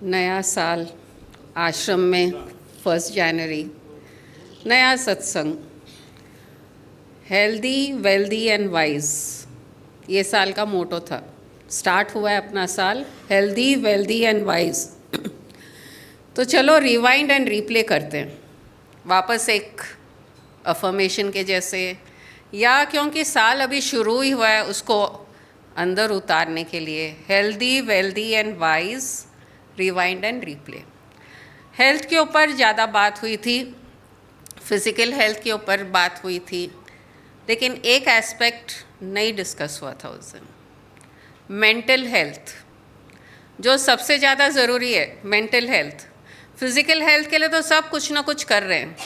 नया साल, आश्रम में 1 जनवरी, नया सत्संग, हेल्दी वेल्दी एंड वाइज, ये साल का मोटो था। स्टार्ट हुआ है अपना साल हेल्दी वेल्दी एंड वाइज। तो चलो रिवाइंड एंड रीप्ले करते हैं वापस एक अफर्मेशन के जैसे, या क्योंकि साल अभी शुरू ही हुआ है उसको अंदर उतारने के लिए healthy wealthy and wise, rewind and replay. Health के ऊपर ज़्यादा बात हुई थी, फिज़िकल हेल्थ के ऊपर बात हुई थी, लेकिन एक एस्पेक्ट नहीं डिस्कस हुआ था उस दिन, मेंटल हेल्थ, जो सबसे ज़्यादा ज़रूरी है। मेंटल हेल्थ, फिज़िकल हेल्थ के लिए तो सब कुछ ना कुछ कर रहे हैं,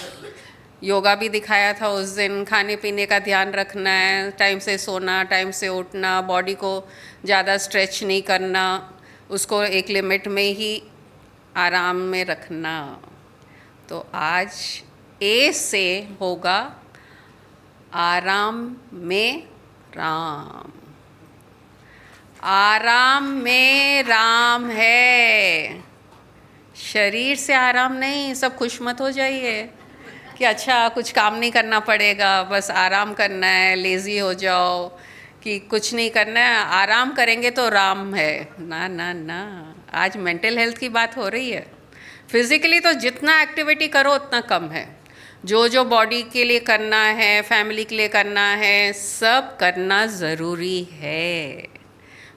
योगा भी दिखाया था उस दिन, खाने पीने का ध्यान रखना है, टाइम से सोना, टाइम से उठना, बॉडी को ज़्यादा स्ट्रेच नहीं करना, उसको एक लिमिट में ही आराम में रखना। तो आज ए से होगा आराम में राम। आराम में राम है, शरीर से आराम नहीं। सब खुश मत हो जाइए कि अच्छा कुछ काम नहीं करना पड़ेगा, बस आराम करना है, लेज़ी हो जाओ कि कुछ नहीं करना है, आराम करेंगे तो राम है। ना ना ना, आज मेंटल हेल्थ की बात हो रही है। फिज़िकली तो जितना एक्टिविटी करो उतना कम है, जो जो बॉडी के लिए करना है, फैमिली के लिए करना है, सब करना ज़रूरी है।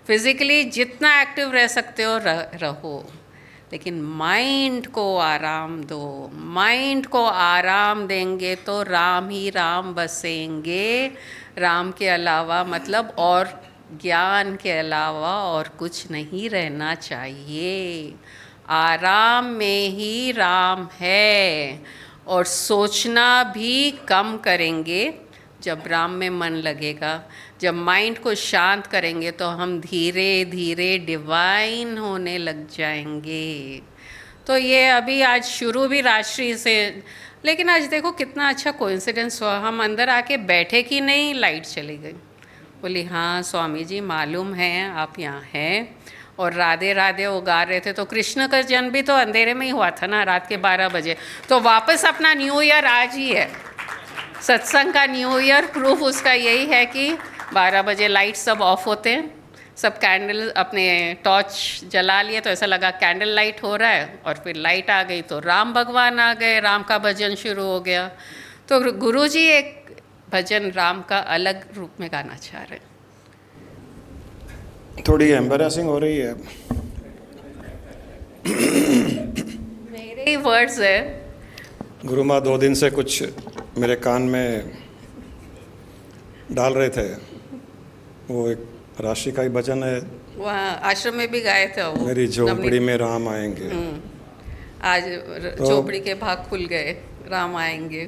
फिज़िकली जितना एक्टिव रह सकते हो रहो, लेकिन माइंड को आराम दो। माइंड को आराम देंगे तो राम ही राम बसेंगे। राम के अलावा मतलब और ज्ञान के अलावा और कुछ नहीं रहना चाहिए। आराम में ही राम है। और सोचना भी कम करेंगे जब राम में मन लगेगा। जब माइंड को शांत करेंगे तो हम धीरे धीरे डिवाइन होने लग जाएंगे। तो ये अभी आज शुरू भी राष्ट्रीय से, लेकिन आज देखो कितना अच्छा कोइंसिडेंस हुआ। हम अंदर आके बैठे कि नहीं, लाइट चली गई। बोली हाँ स्वामी जी मालूम है आप यहाँ हैं, और राधे राधे वो गा रहे थे। तो कृष्ण का जन्म भी तो अंधेरे में ही हुआ था ना, रात के 12 बजे। तो वापस अपना न्यू ईयर आज ही है। सत्संग का न्यू ईयर प्रूफ उसका यही है कि 12 बजे लाइट सब ऑफ होते हैं, सब कैंडल अपने टॉर्च जला लिए, तो ऐसा लगा कैंडल लाइट हो रहा है, और फिर लाइट आ गई तो राम भगवान आ गए, राम का भजन शुरू हो गया। तो गुरुजी एक भजन राम का अलग रूप में गाना चाह रहे हैं। थोड़ी एम्बैरेसिंग हो रही है। मेरे ही वर्ड्स है। गुरु माँ 2 दिन से कुछ मेरे कान में डाल रहे थे। वो एक राशि का ही भजन है, वहाँ आश्रम में भी गाए थे वो, मेरी झोपड़ी में राम आएंगे। आज झोपड़ी के भाग खुल गए, राम आएंगे।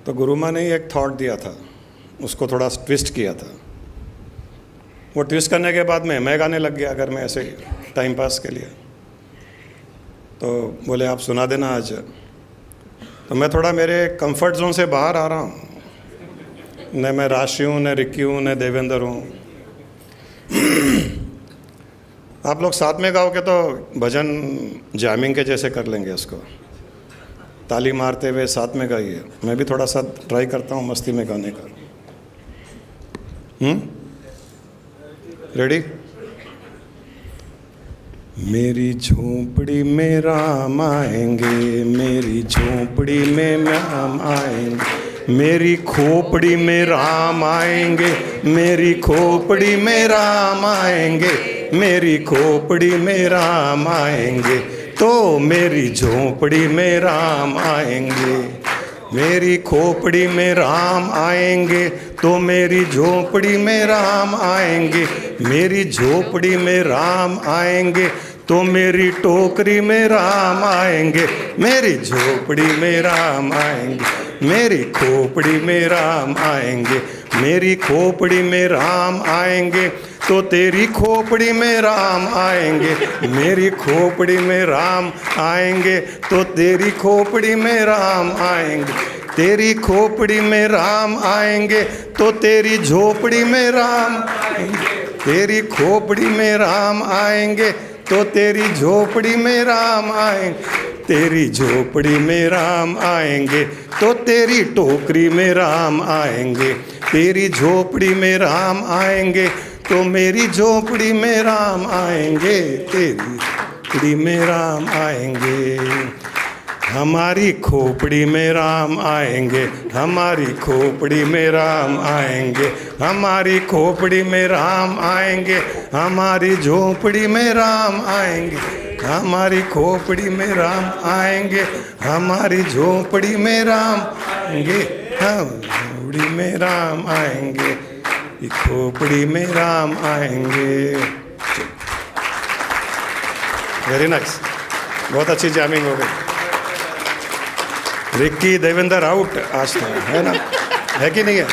तो गुरु माँ ने एक थॉट दिया था, उसको थोड़ा ट्विस्ट किया था। वो ट्विस्ट करने के बाद मैं गाने लग गया घर में ऐसे ही टाइम पास के लिए। तो बोले आप सुना देना आज। तो मैं थोड़ा मेरे कंफर्ट जोन से बाहर आ रहा हूँ। न मैं राशि हूँ, न रिक्की हूँ, न देवेंद्र हूँ। आप लोग साथ में गाओगे तो भजन जैमिंग के जैसे कर लेंगे इसको, ताली मारते हुए साथ में गाइए। मैं भी थोड़ा सा ट्राई करता हूँ मस्ती में गाने का। रेडी? मेरी झोपड़ी में राम आएंगे, मेरी झोपड़ी में राम आएंगे, मेरी खोपड़ी में राम आएंगे, मेरी खोपड़ी में राम आएंगे, मेरी खोपड़ी में राम आएंगे, तो मेरी झोपड़ी में राम आएंगे। मेरी खोपड़ी में राम आएंगे तो मेरी झोपड़ी में राम आएंगे, मेरी झोपड़ी में राम आएंगे तो मेरी टोकरी में राम आएंगे, मेरी झोपड़ी में राम आएंगे, मेरी खोपड़ी में राम आएंगे, मेरी खोपड़ी में राम आएंगे तो तेरी खोपड़ी में राम आएंगे, मेरी खोपड़ी में राम आएंगे तो तेरी खोपड़ी में राम आएंगे, तेरी खोपड़ी में राम आएंगे तो तेरी झोपड़ी में राम आएंगे, तेरी खोपड़ी में राम आएंगे तो तेरी झोपड़ी में राम आएंगे, तेरी झोपड़ी में राम आएंगे, तो तेरी टोकरी में राम आएंगे, तेरी झोपड़ी में राम आएंगे, तो मेरी झोपड़ी में राम आएंगे, तेरी झोपड़ी में राम आएंगे, हमारी खोपड़ी में राम आएंगे, हमारी खोपड़ी में राम आएंगे, हमारी खोपड़ी में राम आएंगे, हमारी झोपड़ी में राम आएंगे, हमारी खोपड़ी में राम आएंगे, हमारी झोपड़ी में राम आएंगे, हम झोपड़ी में राम आएंगे, खोपड़ी में राम आएंगे। वेरी नाइस, बहुत अच्छी जैमिंग हो गई। रिक्की देवेंद्र आउट आज तो, है ना, है कि नहीं है?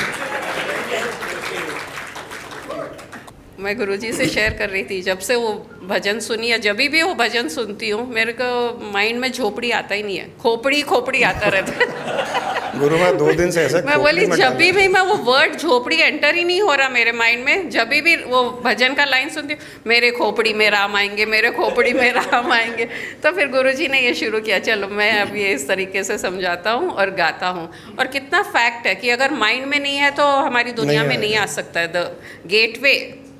मैं गुरुजी से शेयर कर रही थी, जब से वो भजन सुनी या जब भी वो भजन सुनती हूँ, मेरे को माइंड में झोपड़ी आता ही नहीं है, खोपड़ी खोपड़ी आता रहता है। गुरु माँ 2 दिन से ऐसा मैं बोली जब भी मैं वो वर्ड झोपड़ी एंटर ही नहीं हो रहा मेरे माइंड में, जब भी वो भजन का लाइन सुनती हूँ, मेरे खोपड़ी में राम आएंगे, मेरे खोपड़ी में राम आएंगे। तो फिर गुरुजी ने ये शुरू किया, चलो मैं अब ये इस तरीके से समझाता हूँ और गाता हूँ। और कितना फैक्ट है कि अगर माइंड में नहीं है तो हमारी दुनिया में नहीं आ सकता है। The gateway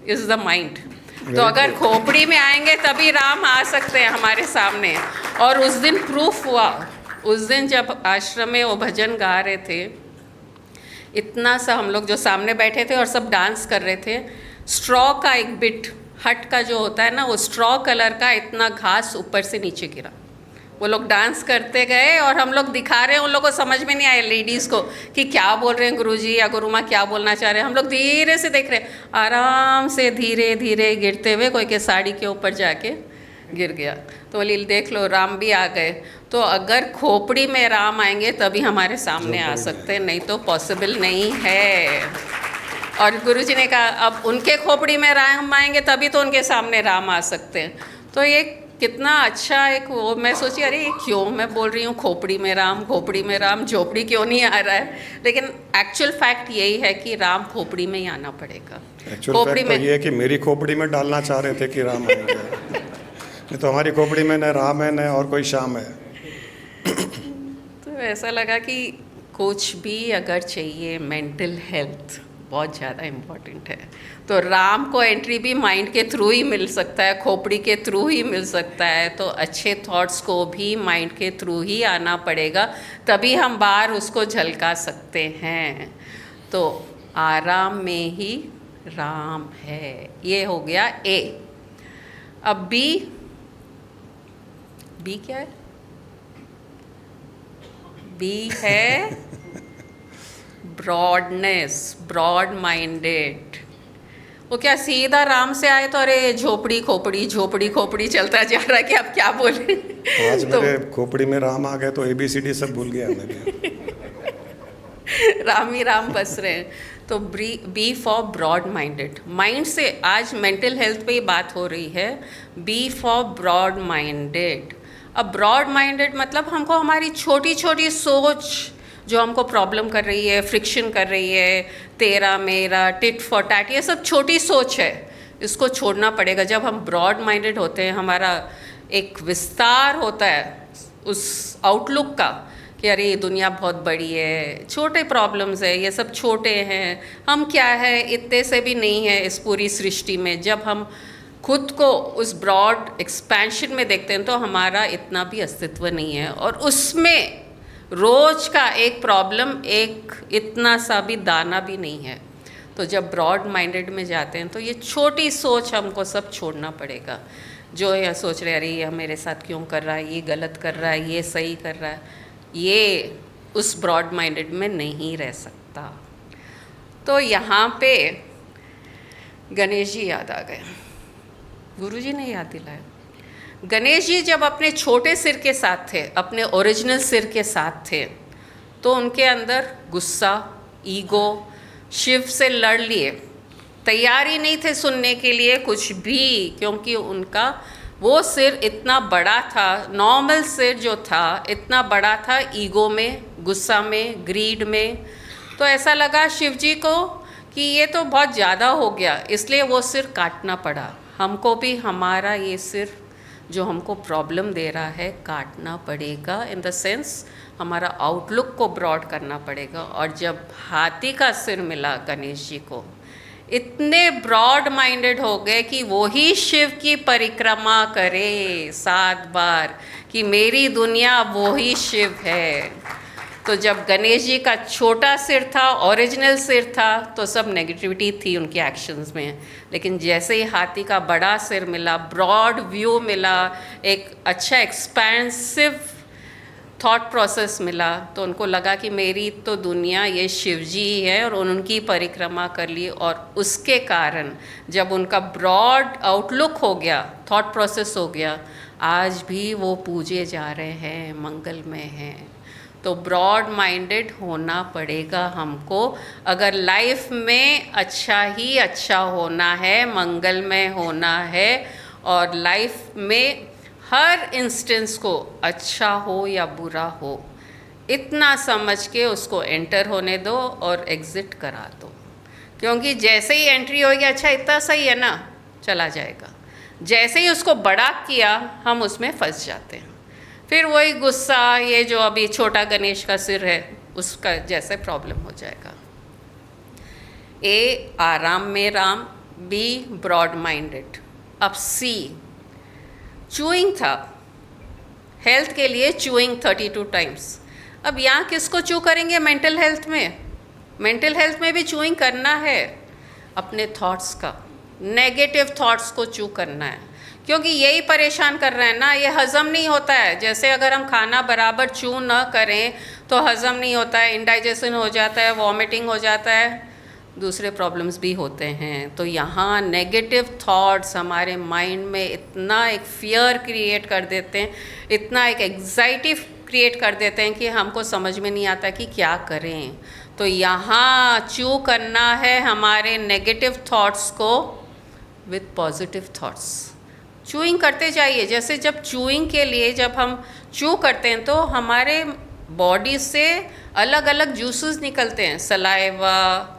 is the mind. तो अगर खोपड़ी में आएंगे तभी राम आ सकते हैं हमारे सामने। और उस दिन प्रूफ हुआ, उस दिन जब आश्रम में वो भजन गा रहे थे, इतना सा हम लोग जो सामने बैठे थे और सब डांस कर रहे थे, स्ट्रॉ का एक बिट हट का जो होता है ना, वो स्ट्रॉ कलर का इतना घास ऊपर से नीचे गिरा। वो लोग डांस करते गए और हम लोग दिखा रहे हैं, उन लोगों को समझ में नहीं आया लेडीज़ को कि क्या बोल रहे हैं गुरुजी या गुरु माँ क्या बोलना चाह रहे हैं। हम लोग धीरे से देख रहे हैं, आराम से धीरे धीरे गिरते हुए कोई के साड़ी के ऊपर जाके गिर गया। तो बोली देख लो राम भी आ गए। तो अगर खोपड़ी में राम आएंगे तभी हमारे सामने आ सकते हैं, नहीं तो पॉसिबल नहीं है। और गुरुजी ने कहा अब उनके खोपड़ी में राम आएंगे तभी तो उनके सामने राम आ सकते हैं। तो ये कितना अच्छा एक वो, मैं सोची अरे क्यों मैं बोल रही हूँ खोपड़ी में राम, खोपड़ी में राम, झोपड़ी क्यों नहीं आ रहा है। लेकिन एक्चुअल फैक्ट यही है कि राम खोपड़ी में ही आना पड़ेगा। खोपड़ी में ये है कि मेरी खोपड़ी में डालना चाह रहे थे कि राम आएंगे, नहीं तो हमारी खोपड़ी में न राम है न और कोई शाम है। तो ऐसा लगा कि कुछ भी अगर चाहिए, मेंटल हेल्थ बहुत ज़्यादा इम्पॉर्टेंट है। तो राम को एंट्री भी माइंड के थ्रू ही मिल सकता है, खोपड़ी के थ्रू ही मिल सकता है। तो अच्छे थॉट्स को भी माइंड के थ्रू ही आना पड़ेगा, तभी हम बाहर उसको झलका सकते हैं। तो आराम में ही राम है, ये हो गया ए। अब बी, बी क्या है? बी है ब्रॉडनेस, ब्रॉड माइंडेड। वो क्या सीधा राम से आए तो अरे झोपड़ी खोपड़ी झोपड़ी खोपड़ी चलता जा रहा है कि आप क्या बोले। आज तो मेरे खोपड़ी में राम आ गए तो ABCD सब भूल गया मैं भी। राम ही राम बस रहे हैं। तो B for broad minded, mind से आज मेंटल हेल्थ पे ही बात हो रही है। B for broad minded. अब ब्रॉड माइंडेड मतलब हमको हमारी छोटी छोटी सोच जो हमको प्रॉब्लम कर रही है, फ्रिक्शन कर रही है, तेरा मेरा, टिट फॉर टैट, ये सब छोटी सोच है, इसको छोड़ना पड़ेगा। जब हम ब्रॉड माइंडेड होते हैं, हमारा एक विस्तार होता है उस आउटलुक का कि अरे ये दुनिया बहुत बड़ी है, छोटे प्रॉब्लम्स है, ये सब छोटे हैं, हम क्या है, इतने से भी नहीं है इस पूरी सृष्टि में। जब हम खुद को उस ब्रॉड एक्सपेंशन में देखते हैं तो हमारा इतना भी अस्तित्व नहीं है, और उसमें रोज का एक प्रॉब्लम, एक इतना सा भी दाना भी नहीं है। तो जब ब्रॉड माइंडेड में जाते हैं तो ये छोटी सोच हमको सब छोड़ना पड़ेगा। जो यह सोच रहे अरे ये मेरे साथ क्यों कर रहा है, ये गलत कर रहा है, ये सही कर रहा है, ये उस ब्रॉड माइंडेड में नहीं रह सकता। तो यहाँ पे गणेश जी याद आ गए, गुरुजी ने याद दिलाया। गणेश जी जब अपने छोटे सिर के साथ थे, अपने ओरिजिनल सिर के साथ थे, तो उनके अंदर गुस्सा, ईगो, शिव से लड़ लिए, तैयार ही नहीं थे सुनने के लिए कुछ भी, क्योंकि उनका वो सिर इतना बड़ा था, नॉर्मल सिर जो था इतना बड़ा था, ईगो में, गुस्सा में, ग्रीड में। तो ऐसा लगा शिव जी को कि ये तो बहुत ज़्यादा हो गया, इसलिए वो सिर काटना पड़ा। हमको भी हमारा ये सिर जो हमको प्रॉब्लम दे रहा है काटना पड़ेगा, इन द सेंस हमारा आउटलुक को ब्रॉड करना पड़ेगा। और जब हाथी का सिर मिला गणेश जी को, इतने ब्रॉड माइंडेड हो गए कि वो ही शिव की परिक्रमा करे 7 बार, कि मेरी दुनिया वो ही शिव है। तो जब गणेश जी का छोटा सिर था, ओरिजिनल सिर था, तो सब नेगेटिविटी थी उनके एक्शंस में। लेकिन जैसे ही हाथी का बड़ा सिर मिला, ब्रॉड व्यू मिला, एक अच्छा एक्सपेंसिव थॉट प्रोसेस मिला, तो उनको लगा कि मेरी तो दुनिया ये शिव जी ही है, और उनकी परिक्रमा कर ली। और उसके कारण जब उनका ब्रॉड आउटलुक हो गया, थॉट प्रोसेस हो गया, आज भी वो पूजे जा रहे हैं, मंगलमय हैं। तो ब्रॉड माइंडेड होना पड़ेगा हमको, अगर लाइफ में अच्छा ही अच्छा होना है, मंगलमय होना है, और लाइफ में हर इंस्टेंस को अच्छा हो या बुरा हो, इतना समझ के उसको एंटर होने दो और एग्ज़िट करा दो। क्योंकि जैसे ही एंट्री होगी, अच्छा इतना सही है ना, चला जाएगा। जैसे ही उसको बड़ा किया, हम उसमें फंस जाते हैं। फिर वही गुस्सा, ये जो अभी छोटा गणेश का सिर है, उसका जैसे प्रॉब्लम हो जाएगा। ए, आराम में राम। B, broad minded. अब सी, चूइंग था, हेल्थ के लिए चूइंग 32 टाइम्स। अब यहाँ किसको चू करेंगे? मेंटल हेल्थ में। मेंटल हेल्थ में भी चूइंग करना है अपने थॉट्स का, नेगेटिव थॉट्स को चू करना है, क्योंकि यही परेशान कर रहे हैं ना, ये हज़म नहीं होता है। जैसे अगर हम खाना बराबर चू ना करें तो हज़म नहीं होता है, इंडाइजेशन हो जाता है, वॉमिटिंग हो जाता है, दूसरे प्रॉब्लम्स भी होते हैं। तो यहाँ नेगेटिव थॉट्स हमारे माइंड में इतना एक फियर क्रिएट कर देते हैं, इतना एक एग्जाइटी क्रिएट कर देते हैं कि हमको समझ में नहीं आता कि क्या करें। तो यहाँ चू करना है हमारे नेगेटिव थॉट्स को विथ पॉजिटिव थॉट्स। चूइंग करते जाइए। जैसे जब चूइंग के लिए जब हम चू करते हैं तो हमारे बॉडी से अलग अलग जूसेस निकलते हैं, सलाइवा,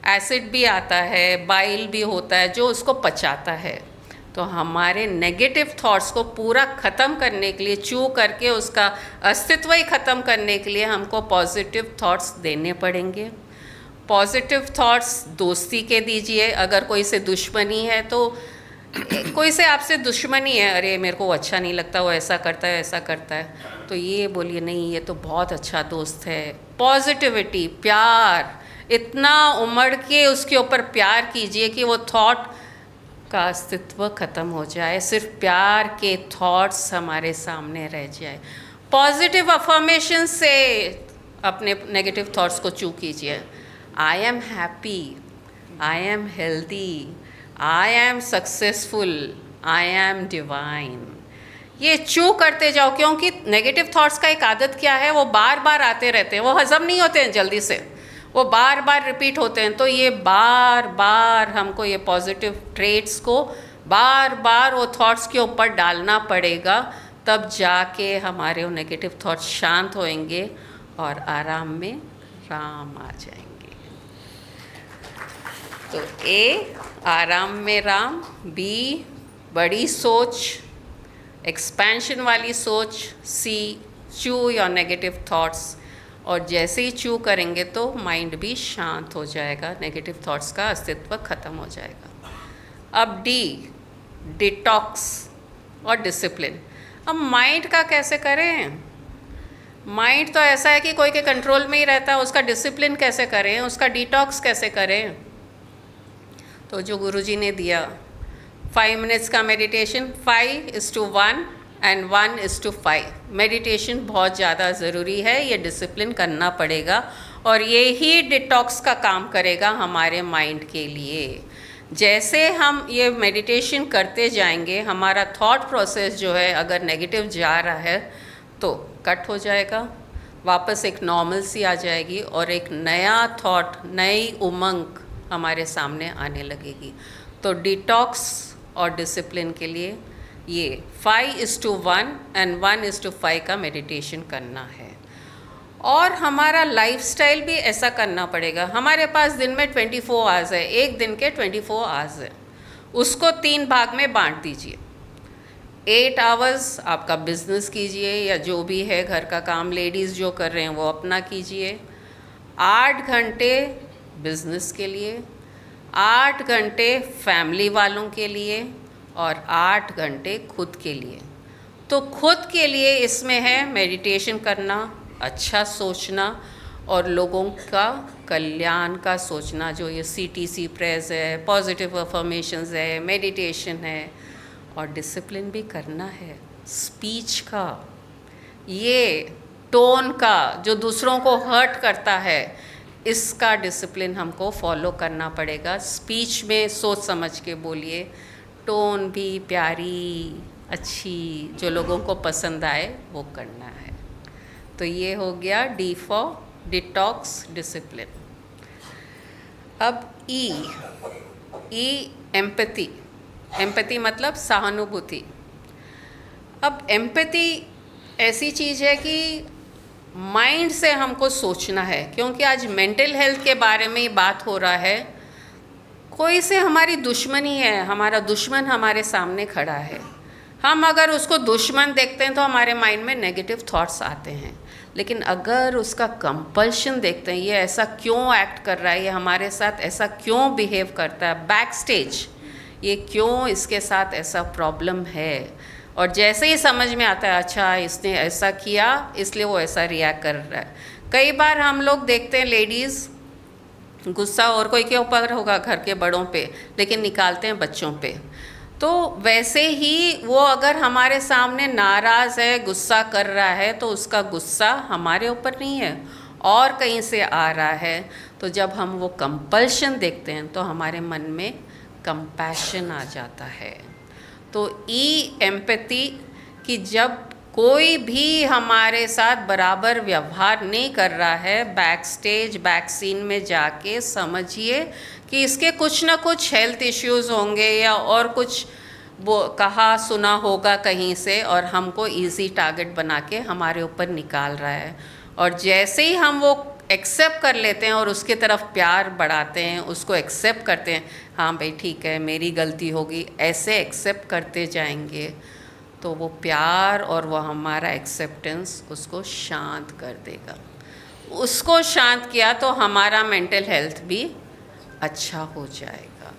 एसिड भी आता है, बाइल भी होता है जो उसको पचाता है। तो हमारे नेगेटिव थॉट्स को पूरा ख़त्म करने के लिए, चू करके उसका अस्तित्व ही ख़त्म करने के लिए हमको पॉजिटिव थॉट्स देने पड़ेंगे। पॉजिटिव थॉट्स दोस्ती के दीजिए। अगर कोई से दुश्मनी है तो कोई से आपसे दुश्मनी है, अरे मेरे को अच्छा नहीं लगता, वो ऐसा करता है, ऐसा करता है, तो ये बोलिए नहीं, ये तो बहुत अच्छा दोस्त है। पॉजिटिविटी, प्यार, इतना उमड़ के उसके ऊपर प्यार कीजिए कि वो थॉट का अस्तित्व ख़त्म हो जाए, सिर्फ प्यार के थॉट्स हमारे सामने रह जाए। पॉजिटिव अफर्मेशन से अपने नेगेटिव थॉट्स को चू कीजिए। I am happy, I am healthy, I am successful, I am divine. ये चू करते जाओ, क्योंकि नेगेटिव थॉट्स का एक आदत क्या है, वो बार बार आते रहते हैं, वो हज़म नहीं होते हैं जल्दी से, वो बार बार रिपीट होते हैं। तो ये बार बार हमको ये पॉजिटिव ट्रेट्स को बार बार वो थॉट्स के ऊपर डालना पड़ेगा, तब जाके हमारे वो नेगेटिव थॉट्स शांत होएंगे और आराम में राम आ जाएंगे। तो ए, आराम में राम। बी, बड़ी सोच, एक्सपेंशन वाली सोच। सी, चू योर नेगेटिव थॉट्स। और जैसे ही चू करेंगे तो माइंड भी शांत हो जाएगा, नेगेटिव थॉट्स का अस्तित्व ख़त्म हो जाएगा। अब डी, डिटॉक्स और डिसिप्लिन। अब माइंड का कैसे करें? माइंड तो ऐसा है कि कोई के कंट्रोल में ही रहता है, उसका डिसिप्लिन कैसे करें, उसका डिटॉक्स कैसे करें? तो जो गुरुजी ने दिया 5 मिनट्स का मेडिटेशन, 5:1 एंड 1:5। मेडिटेशन बहुत ज़्यादा ज़रूरी है, ये डिसिप्लिन करना पड़ेगा, और ये ही डिटॉक्स का काम करेगा हमारे माइंड के लिए। जैसे हम ये मेडिटेशन करते जाएंगे, हमारा थॉट प्रोसेस जो है अगर नेगेटिव जा रहा है तो कट हो जाएगा, वापस एक नॉर्मल सी आ जाएगी, और एक नया थॉट, नई उमंग हमारे सामने आने लगेगी। तो डिटॉक्स और डिसिप्लिन के लिए ये 5:1 एंड 1:5 का मेडिटेशन करना है। और हमारा लाइफस्टाइल भी ऐसा करना पड़ेगा। हमारे पास दिन में 24 आवर्स है, एक दिन के 24 आवर्स है, उसको 3 भाग में बांट दीजिए। 8 आवर्स आपका बिजनेस कीजिए या जो भी है घर का काम लेडीज़ जो कर रहे हैं वो अपना कीजिए। 8 घंटे बिजनेस के लिए, 8 घंटे फैमिली वालों के लिए और 8 घंटे खुद के लिए। तो खुद के लिए इसमें है मेडिटेशन करना, अच्छा सोचना और लोगों का कल्याण का सोचना, जो ये CTC प्रेस है, पॉजिटिव अफर्मेशंस है, मेडिटेशन है, और डिसिप्लिन भी करना है स्पीच का, ये टोन का जो दूसरों को हर्ट करता है, इसका डिसिप्लिन हमको फॉलो करना पड़ेगा। स्पीच में सोच समझ के बोलिए, टोन भी प्यारी अच्छी जो लोगों को पसंद आए वो करना है। तो ये हो गया D फॉर डिटॉक्स, डिसिप्लिन। अब E एम्पैथी। एम्पैथी मतलब सहानुभूति। अब एम्पैथी ऐसी चीज़ है कि माइंड से हमको सोचना है, क्योंकि आज मेंटल हेल्थ के बारे में ही बात हो रहा है। कोई से हमारी दुश्मनी है, हमारा दुश्मन हमारे सामने खड़ा है, हम अगर उसको दुश्मन देखते हैं तो हमारे माइंड में नेगेटिव थॉट्स आते हैं। लेकिन अगर उसका कंपल्शन देखते हैं, ये ऐसा क्यों एक्ट कर रहा है, ये हमारे साथ ऐसा क्यों बिहेव करता है, बैक स्टेज ये क्यों इसके साथ ऐसा प्रॉब्लम है, और जैसे ही समझ में आता है अच्छा इसने ऐसा किया इसलिए वो ऐसा रिएक्ट कर रहा है। कई बार हम लोग देखते हैं लेडीज़ गुस्सा और कोई के ऊपर होगा, घर के बड़ों पे, लेकिन निकालते हैं बच्चों पे। तो वैसे ही वो अगर हमारे सामने नाराज़ है, गुस्सा कर रहा है, तो उसका गुस्सा हमारे ऊपर नहीं है और कहीं से आ रहा है। तो जब हम वो कंपल्शन देखते हैं तो हमारे मन में कंपैशन आ जाता है। तो एम्पैथी कि जब कोई भी हमारे साथ बराबर व्यवहार नहीं कर रहा है, बैक स्टेज बैक सीन में जाके समझिए कि इसके कुछ ना कुछ हेल्थ इश्यूज़ होंगे या और कुछ वो कहा सुना होगा कहीं से, और हमको इजी टारगेट बना के हमारे ऊपर निकाल रहा है। और जैसे ही हम वो एक्सेप्ट कर लेते हैं और उसकी तरफ प्यार बढ़ाते हैं, उसको एक्सेप्ट करते हैं, हाँ भाई ठीक है मेरी गलती होगी, ऐसे एक्सेप्ट करते जाएंगे, तो वो प्यार और वो हमारा एक्सेप्टेंस उसको शांत कर देगा। उसको शांत किया तो हमारा मेंटल हेल्थ भी अच्छा हो जाएगा।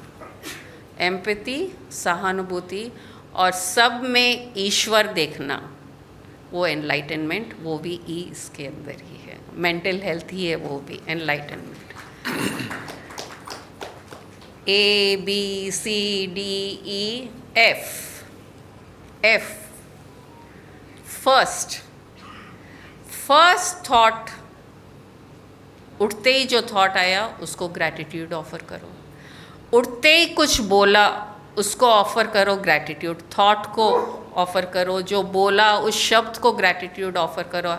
एम्पैथी, सहानुभूति और सब में ईश्वर देखना, वो एनलाइटनमेंट, वो भी इसके अंदर ही है। मेंटल हेल्थ ही है वो भी एनलाइटनमेंट। ABCDEF। फर्स्ट थॉट, उठते ही जो थॉट आया उसको ग्रैटिट्यूड ऑफर करो। उठते ही कुछ बोला उसको ऑफर करो ग्रैटिट्यूड, थॉट को ऑफर करो, जो बोला उस शब्द को ग्रैटिट्यूड ऑफर करो,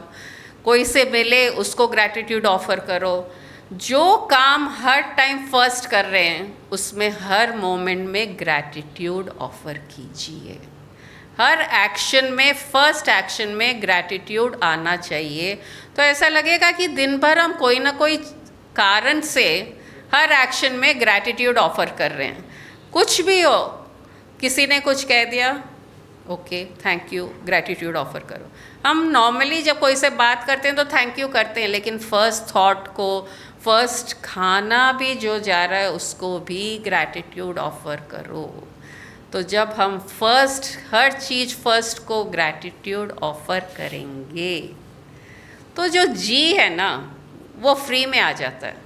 कोई से मिले उसको ग्रैटिट्यूड ऑफर करो। जो काम हर टाइम फर्स्ट कर रहे हैं उसमें हर मोमेंट में ग्रैटिट्यूड ऑफर कीजिए। हर एक्शन में, फर्स्ट एक्शन में ग्रैटिट्यूड आना चाहिए। तो ऐसा लगेगा कि दिन भर हम कोई ना कोई कारण से हर एक्शन में ग्रैटिट्यूड ऑफर कर रहे हैं। कुछ भी हो, किसी ने कुछ कह दिया, okay thank you, gratitude offer करो। हम नॉर्मली जब कोई से बात करते हैं तो थैंक यू करते हैं, लेकिन फर्स्ट थॉट को, फर्स्ट खाना भी जो जा रहा है उसको भी ग्रैटिट्यूड ऑफर करो। तो जब हम फर्स्ट, हर चीज़ फर्स्ट को ग्रैटिट्यूड ऑफर करेंगे तो जो जी है ना वो फ्री में आ जाता है।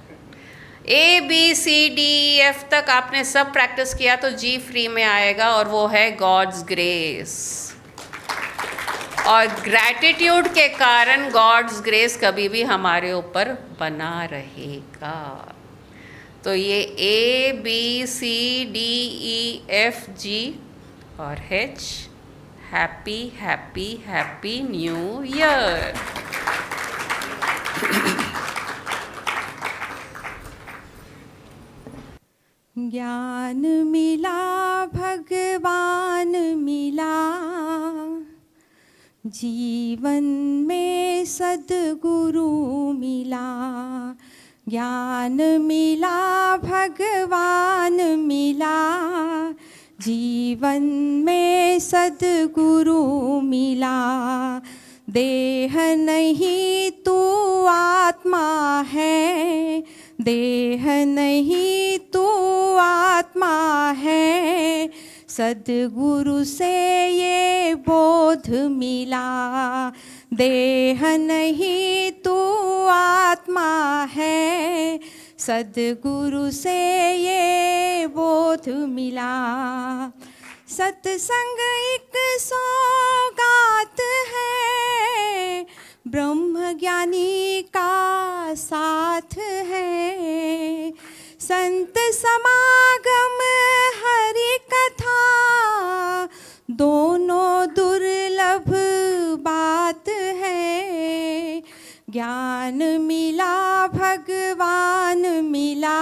ABCDEF तक आपने सब प्रैक्टिस किया तो जी फ्री में आएगा, और वो है गॉड्स ग्रेस। और ग्रैटिट्यूड के कारण गॉड्स ग्रेस कभी भी हमारे ऊपर बना रहेगा। तो ये ABCDEFG और H, happy happy happy new year. ज्ञान मिला भगवान मिला, जीवन में सद्गुरु मिला। ज्ञान मिला भगवान मिला, जीवन में सद्गुरु मिला। देह नहीं तू आत्मा है, देह नहीं तू आत्मा है, सद्गुरु से ये बोध मिला। देह नहीं तू आत्मा है, सद्गुरु से ये बोध मिला। सत्संग एक सौगात है, ब्रह्म ज्ञानी का साथ है। संत समागम हरि कथा दोनों दुर्लभ बात है। ज्ञान मिला भगवान मिला,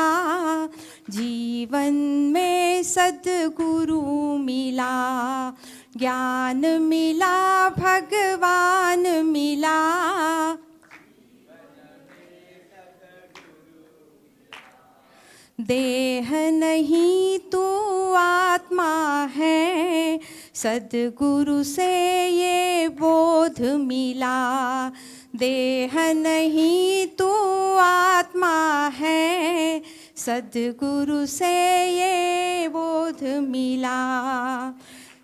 जीवन में सद्गुरु मिला। ज्ञान मिला भगवान मिला, देह नहीं तू आत्मा है, सद्गुरु से ये बोध मिला। देह नहीं तू आत्मा है, सद्गुरु से ये बोध मिला।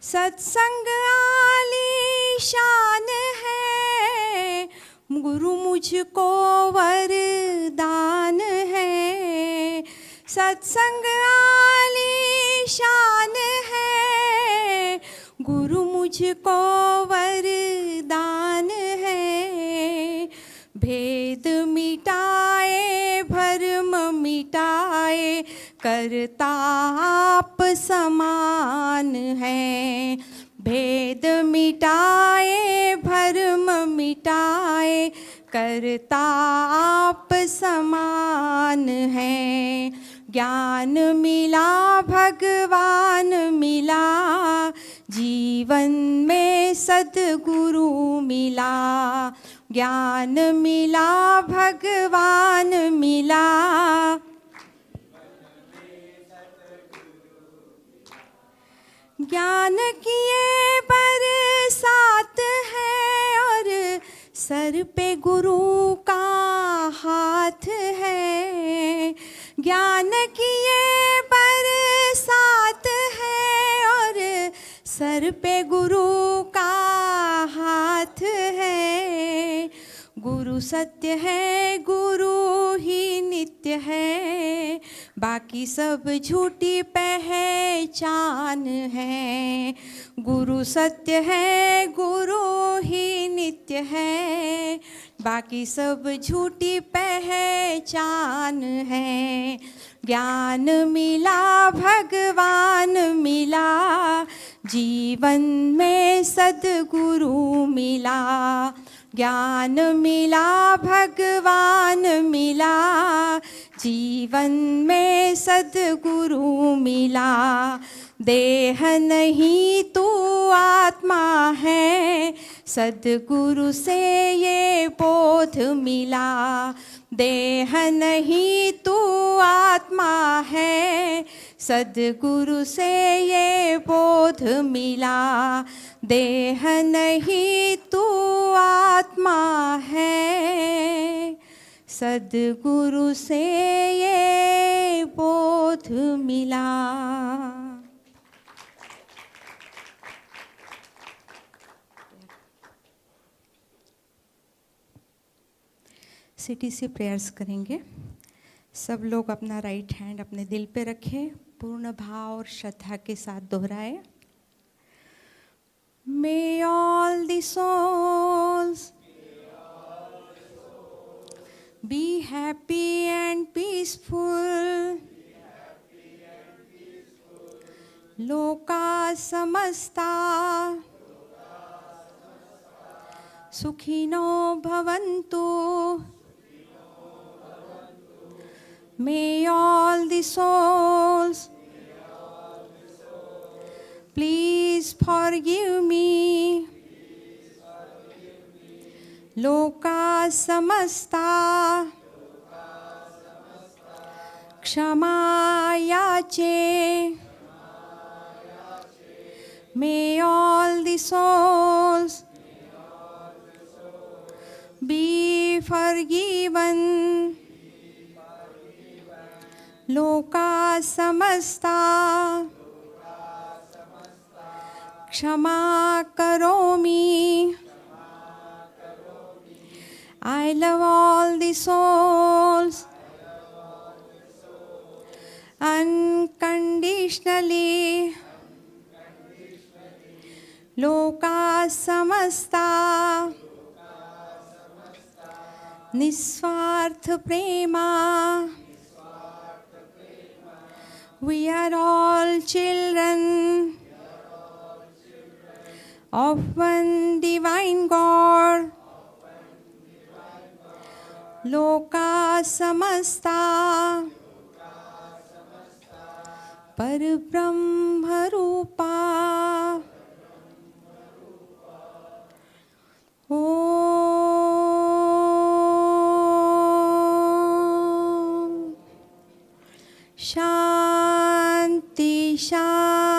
सत्संग आलीशान है, गुरु मुझको वरदान है। सत्संग आलीशान है, गुरु मुझको वरदान है। भेद मिटाए भरम मिटाए, करता आप समान है। भेद मिटाए भरम मिटाए, करता आप समान है। ज्ञान मिला भगवान मिला, जीवन में सद्गुरु मिला। ज्ञान मिला भगवान मिला, ज्ञान किए बरसात है और सर पे गुरु का हाथ है। ज्ञान किए बरसात है और सर पे गुरु का हाथ है। गुरु सत्य है, गुरु ही नित्य है, बाकी सब झूठी पहचान है। गुरु सत्य है, गुरु ही नित्य है, बाकी सब झूठी पहचान है। ज्ञान मिला भगवान मिला, जीवन में सद्गुरु मिला। ज्ञान मिला भगवान मिला, जीवन में सद्गुरु मिला। देह नहीं तू आत्मा है, सद्गुरु से ये बोध मिला। देह नहीं तू आत्मा है, सद्गुरु से ये बोध मिला। देह नहीं तू आत्मा है, सद्गुरु से ये बोध मिला। सिटी से प्रेयर्स करेंगे। सब लोग अपना राइट हैंड अपने दिल पे रखें, पूर्ण भाव और श्रद्धा के साथ दोहराए। May all the souls be happy and peaceful. लोका समस्ता सुखिनो भवन्तु. May all the souls please forgive me. लोका समस्ता क्षमा याचे. May all the souls be forgiven. Loka samasta Kshama karomi. I love all the souls unconditionally. Loka samasta Niswarth prema. We are all children of one divine God. Loka samasta Parabrahma Rupa. Om Shanti Shanti.